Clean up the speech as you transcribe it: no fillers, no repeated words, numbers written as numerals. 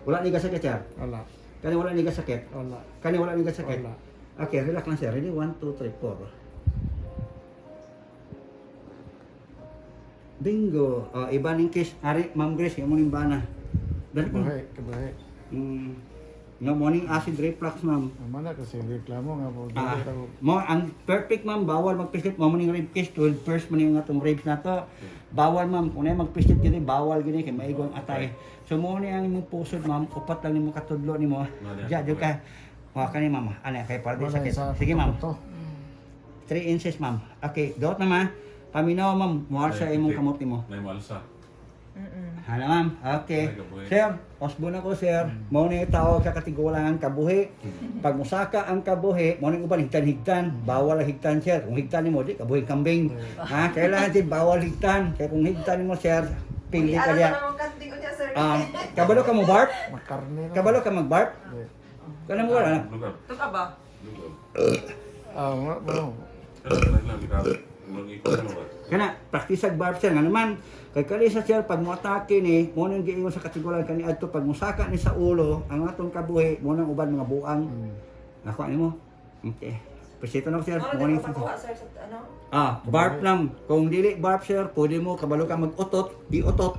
Wala ni gasakit sir. Wala. Kani wala ni gasakit. Wala. Kani wala ni gasakit. Wala. Okay, relax lang sir. Ready? 1, 2, 3, 4. Bingo. Iba ning case. Ari, Ma'am Grace, yung mong bana. Dali ko. Kabahay. Nga morning acid reflux, ma'am. Mana kasi reklamo nga po. Mo ang perfect, ma'am. Bawal magpisit mo ning rib case 12 first man yung atong ribs na to. Bawal, ma'am. Kung na magpisit gini, bawal gini kay maigong atay. So mo ni ang imong pusod, ma'am. Upat lang nimo katudlo nimo. Ja jud ka. Wa kani, ma'am. Ana kay para di sakit. Sige, ma'am. 3 inches, ma'am. Okay, dot na, ma'am. Paminaw, ma'am. Mual sa imong kamot nimo. May malsa. Hala, ma'am. Okay. Sir, osbo na ko, sir. Mo ni tawag sa katigulangan kabuhi. Pag musaka ang kabuhi, mo ni uban higtan-higtan. Bawal ang higtan, sir. Kung higtan nimo di kabuhi kambing. Ha, kailangan din bawal higtan. Kaya kung higtan nimo, sir, pili ka diya. Kabalo ka mo barb? Makarne na. Kabalo ka mag-barb? Kana mo wala na. Lugar. Ito ka ba? Lugar. Ano? Kaya lang ikaw. Mag-ikot mo ba? Kana praktisag barb, sir. Nga naman, kay kalisa, sir, pag mo atake ni, mo nang giingon sa katigulangan kani adto pag musaka ni sa ulo, ang atong kabuhi, mo nang uban mga buang. Ako mo. Okay. Presito na ko, sir. Ano Morning, din makuha, sir, sa ano? barb lang. Kung dili barb, sir, pwede mo kabalo ka mag-utot, i-utot.